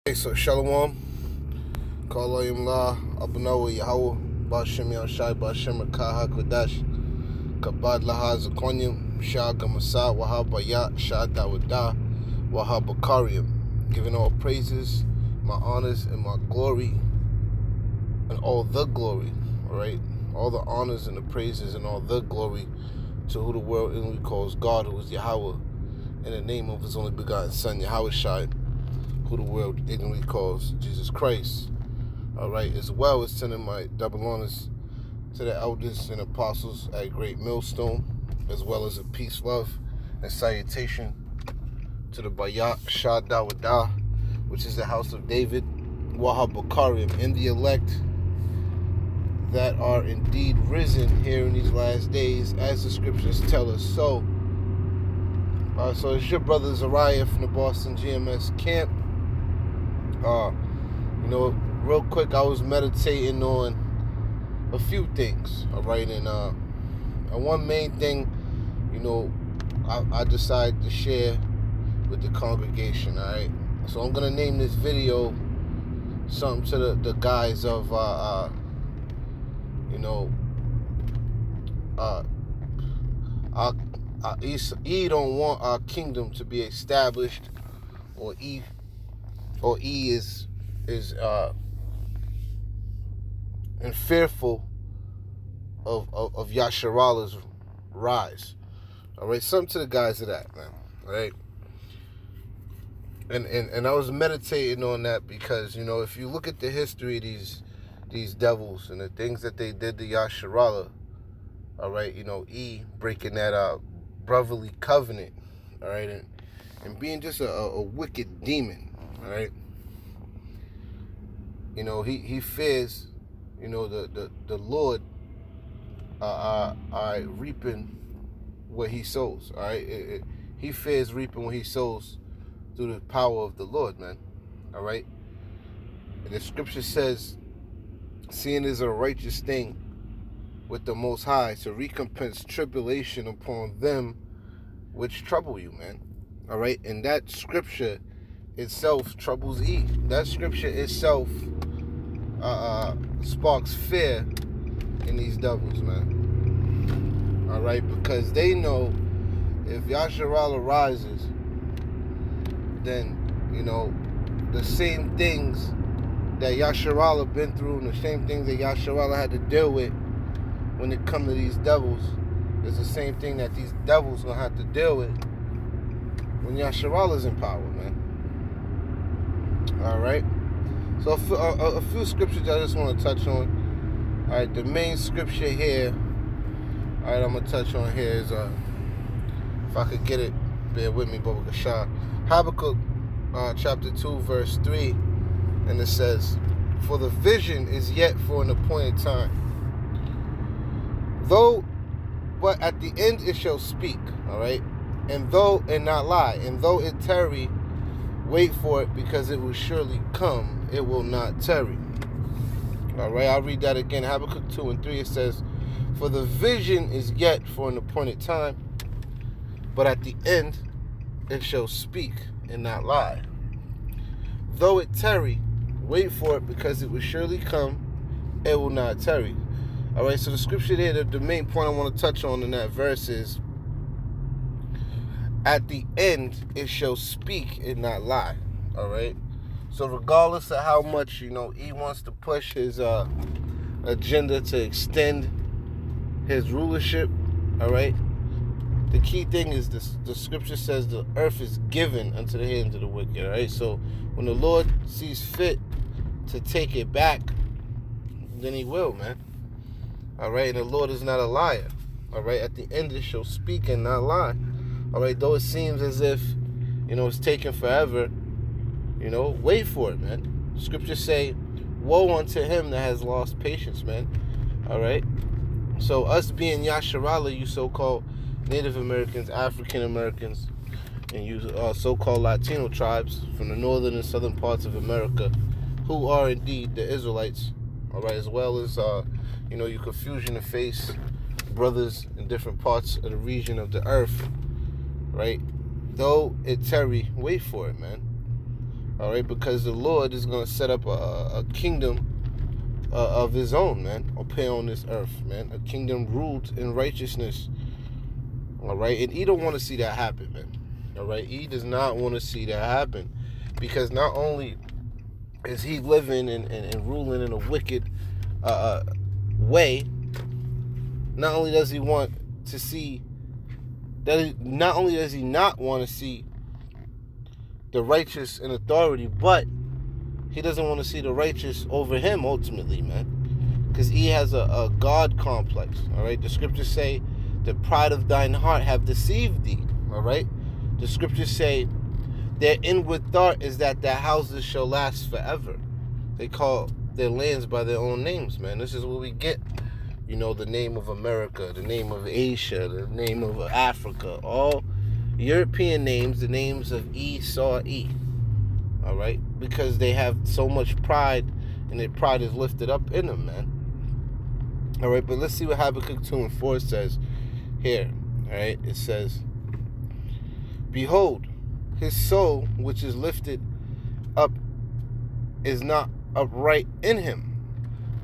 Hey, so Shalom, Kaloyim La, Abnawa Yahweh, Bashem Yashai, Bashem Kaha Kodash, Kabad Laha Zakonyim, Shah Gamasa, Wahabaya, Shah Dawada, Wahabakarium, giving all praises, my honors, and my glory, and all the glory, alright? All the honors and the praises and all the glory to who the world inwardly calls God, who is Yahweh, in the name of his only begotten Son, Yahweh Shai, who the world ignorantly calls Jesus Christ. All right, as well as sending my double honors to the elders and apostles at Great Millstone, as well as a peace, love, and salutation to the Bayat Shah Dawada, which is the house of David, Wahabakarium, and the elect that are indeed risen here in these last days, as the scriptures tell us so. So it's your brother Zariah from the Boston GMS camp. Real quick, I was meditating on a few things, all right, and one main thing, I decided to share with the congregation, all right. So I'm gonna name this video something to the guys of, E don't want our kingdom to be established, or E is and fearful of Yasharalah's rise. All right, something to the guys of that, man. All right, and I was meditating on that because if you look at the history of these devils and the things that they did to Yasharallah, all right, E breaking that brotherly covenant, all right, and being just a wicked demon, all right. He fears, the Lord reaping what he sows, all right. He fears reaping what he sows through the power of the Lord, man, all right. And the scripture says, seeing is a righteous thing with the Most High to recompense tribulation upon them which trouble you, man, all right. And that scripture itself troubles E. That scripture itself sparks fear in these devils, man. All right, because they know if Yasharallah rises, then the same things that Yasharallah been through and the same things that Yasharallah had to deal with when it come to these devils is the same thing that these devils gonna have to deal with when Yasharallah's in power, man. All right. So a few scriptures I just want to touch on. All right, the main scripture here, all right, I'm going to touch on here is, if I could get it, bear with me, Baba Kashah. Habakkuk chapter 2, verse 3, and it says, for the vision is yet for an appointed time, but at the end it shall speak, all right, and not lie, and though it tarry, wait for it, because it will surely come. It will not tarry. All right, I'll read that again. Habakkuk 2 and 3, it says, for the vision is yet for an appointed time, but at the end it shall speak and not lie. Though it tarry, wait for it, because it will surely come. It will not tarry. All right, so the scripture there, the main point I want to touch on in that verse is, at the end it shall speak and not lie. All right. So regardless of how much E wants to push his agenda to extend his rulership, all right, the key thing is this: the scripture says the earth is given unto the hands of the wicked. All right. So when the Lord sees fit to take it back, then He will, man. All right. And the Lord is not a liar. All right. At the end it shall speak and not lie. All right, though it seems as if, it's taking forever, wait for it, man. Scriptures say, woe unto him that has lost patience, man. All right? So us being Yasharallah, you so-called Native Americans, African Americans, and you so-called Latino tribes from the northern and southern parts of America, who are indeed the Israelites, all right, as well as, you confusion and face brothers in different parts of the region of the earth, right? Though it tarry, wait for it, man. All right, because the Lord is going to set up a kingdom of his own, man, appear on this earth, man. A kingdom ruled in righteousness. All right, and he don't want to see that happen, man. All right, he does not want to see that happen, because not only is he living and ruling in a wicked way, not only does he want to see that, not only does he not want to see the righteous in authority, but he doesn't want to see the righteous over him ultimately, man. Because he has a God complex, all right? The scriptures say, the pride of thine heart have deceived thee, all right? The scriptures say, their inward thought is that their houses shall last forever. They call their lands by their own names, man. This is where we get, the name of America, the name of Asia, the name of Africa, all European names, the names of Esau, all right? Because they have so much pride, and their pride is lifted up in them, man. All right, but let's see what Habakkuk 2:4 says here, all right? It says, behold, his soul, which is lifted up, is not upright in him,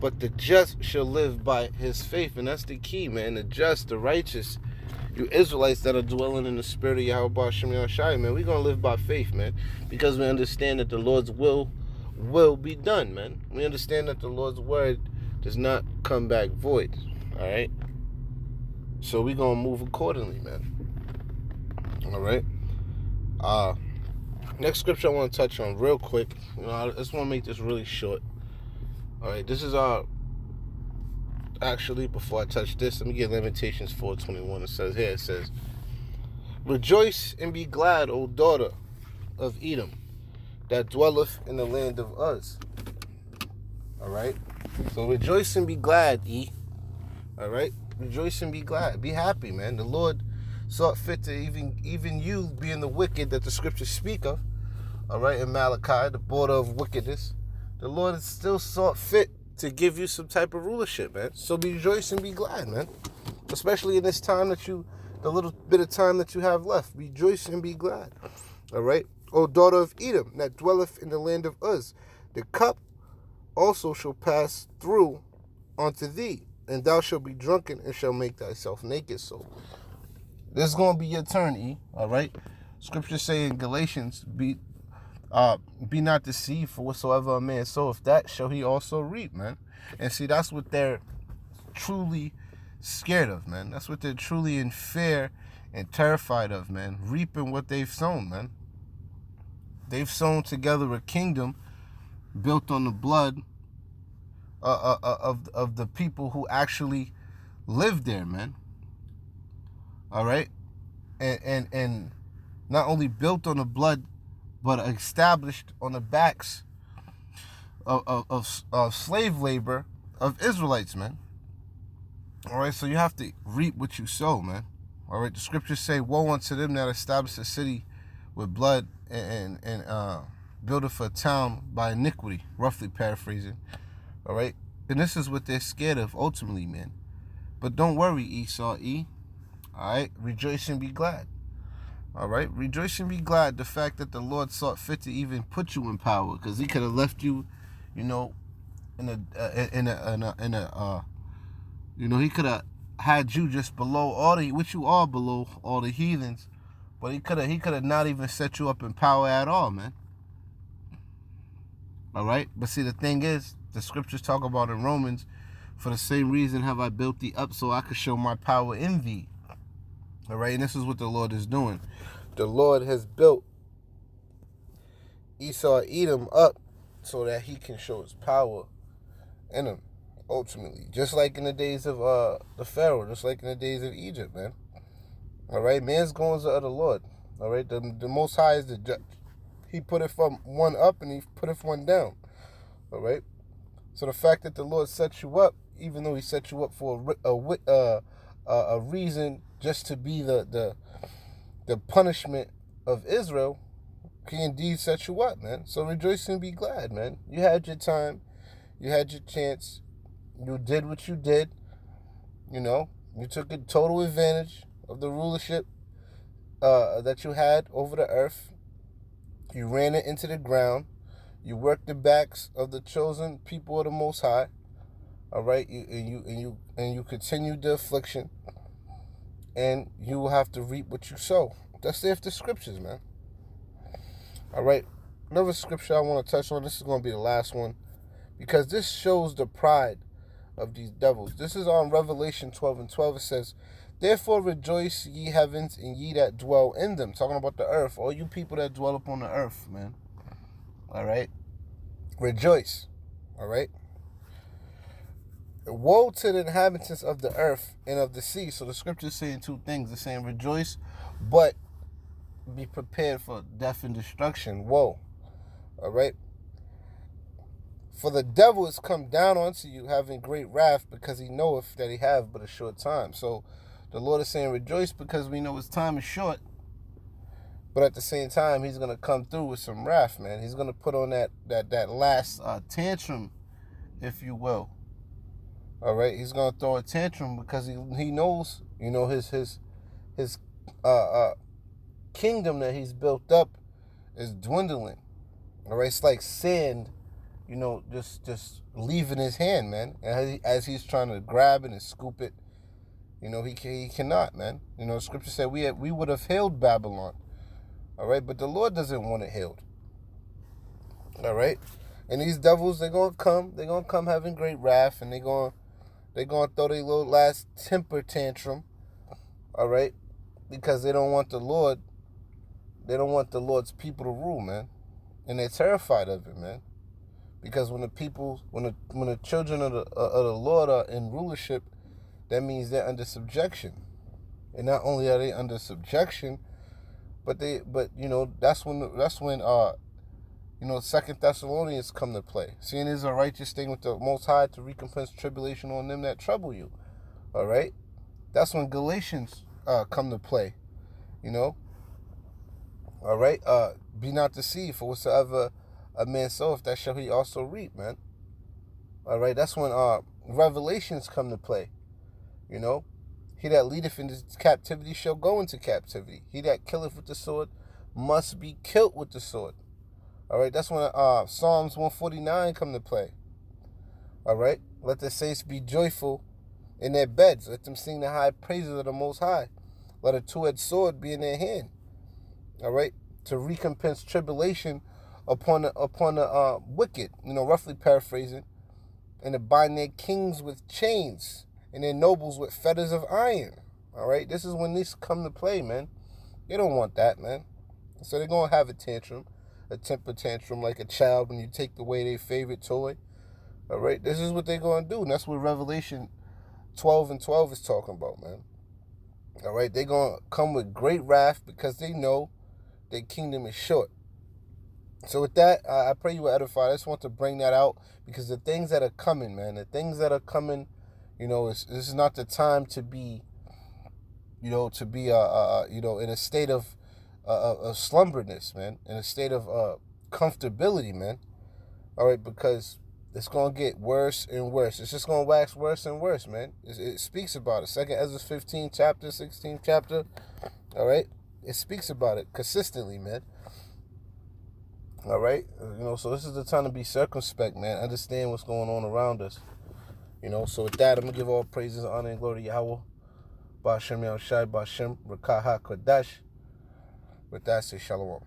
but the just shall live by his faith. And that's the key, man. The just, the righteous, you Israelites that are dwelling in the spirit of Yahweh Shem Yahushai, man, we're going to live by faith, man, because we understand that the Lord's will be done, man. We understand that the Lord's word does not come back void, all right? So we're going to move accordingly, man. All right? Next scripture I want to touch on real quick. I just want to make this really short. All right, this is actually, before I touch this, let me get Lamentations 4:21. It says, rejoice and be glad, O daughter of Edom, that dwelleth in the land of Uz. All right, so rejoice and be glad, all right, rejoice and be glad, be happy, man. The Lord saw it fit to even you being the wicked that the scriptures speak of, all right, in Malachi, the border of wickedness. The Lord still saw fit to give you some type of rulership, man. So rejoice and be glad, man. Especially in this time the little bit of time that you have left. Rejoice and be glad. All right? O daughter of Edom, that dwelleth in the land of Uz, the cup also shall pass through unto thee, and thou shalt be drunken and shall make thyself naked. So this is going to be your turn, all right? Scriptures say in Galatians, be not deceived, for whatsoever a man soweth, that shall he also reap, man. And see, that's what they're truly scared of, man. That's what they're truly in fear and terrified of, man. Reaping what they've sown, man. They've sown together a kingdom built on the blood of the people who actually live there, man. All right? And not only built on the blood, but established on the backs of slave labor of Israelites, man. All right, so you have to reap what you sow, man. All right, the scriptures say, woe unto them that establish a city with blood and buildeth a town by iniquity, roughly paraphrasing. All right, and this is what they're scared of ultimately, man. But don't worry, Esau, all right, rejoice and be glad. All right, rejoice and be glad the fact that the Lord saw fit to even put you in power, because he could have left you, he could have had you just below which you are below all the heathens, but he could have not even set you up in power at all, man. All right, but see, the thing is, the scriptures talk about in Romans, for the same reason have I built thee up, so I could show my power in thee. All right, and this is what the Lord is doing. The Lord has built Esau, Edom up so that he can show his power in him, ultimately. Just like in the days of the Pharaoh, just like in the days of Egypt, man. All right, man's goings are of the Lord. All right, the Most High is the judge. He put it from one up and he put it from one down. All right, so the fact that the Lord set you up, even though he set you up for a reason, just to be the punishment of Israel, he indeed set you up, man. So rejoice and be glad, man. You had your time. You had your chance. You did what you did. You took a total advantage of the rulership that you had over the earth. You ran it into the ground. You worked the backs of the chosen people of the Most High. All right, you continued the affliction, and you will have to reap what you sow. That's the scriptures, man. All right, another scripture I want to touch on. This is going to be the last one, because this shows the pride of these devils. This is on Revelation 12:12. It says, "Therefore rejoice, ye heavens, and ye that dwell in them." Talking about the earth, all you people that dwell upon the earth, man. All right, rejoice. All right. Woe to the inhabitants of the earth and of the sea. So the scripture is saying two things. It's saying rejoice, but be prepared for death and destruction. Woe. All right. For the devil is come down unto you, having great wrath, because he knoweth that he have but a short time. So the Lord is saying rejoice, because we know his time is short. But at the same time, he's going to come through with some wrath, man. He's going to put on that last tantrum, if you will. All right, he's gonna throw a tantrum because he knows, his kingdom that he's built up is dwindling. All right, it's like sand, just leaving his hand, man. And as he's trying to grab it and scoop it, he cannot, man. The scripture said we would have healed Babylon. All right, but the Lord doesn't want it healed. All right, and these devils, they're gonna come having great wrath, and they're gonna throw their little last temper tantrum, all right? Because they don't want the Lord. They don't want the Lord's people to rule, man, and they're terrified of it, man. Because when the children of the Lord are in rulership, that means they're under subjection, and not only are they under subjection, but that's when Second Thessalonians come to play. Seeing is a righteous thing with the Most High to recompense tribulation on them that trouble you. All right? That's when Galatians come to play. All right? Be not deceived, for whatsoever a man soweth, that shall he also reap, man. All right? That's when Revelations come to play. He that leadeth in his captivity shall go into captivity. He that killeth with the sword must be killed with the sword. All right, that's when Psalms 149 come to play. All right, let the saints be joyful in their beds. Let them sing the high praises of the Most High. Let a two-edged sword be in their hand. All right, to recompense tribulation upon the wicked. Roughly paraphrasing, and to bind their kings with chains and their nobles with fetters of iron. All right, this is when these come to play, man. They don't want that, man. So they're gonna have a tantrum. A temper tantrum like a child when you take away their favorite toy. All right, this is what they're going to do, and that's what Revelation 12:12 is talking about, man. All right, they're going to come with great wrath because they know their kingdom is short. So with that, I pray you were edified. I just want to bring that out because the things that are coming, man, this is not the time to be, in a state of slumberness, man, in a state of comfortability, man. All right, because it's going to get worse and worse. It's just going to wax worse and worse, man. It speaks about it. 2 Ezra 15 chapter, 16 chapter. All right, it speaks about it consistently, man. All right, so this is the time to be circumspect, man. Understand what's going on around us. So with that, I'm going to give all praises, honor, and glory to Yahweh. Ba'ashem Yahushai, Ba'ashem Rakah HaKodesh. With that, say shalom.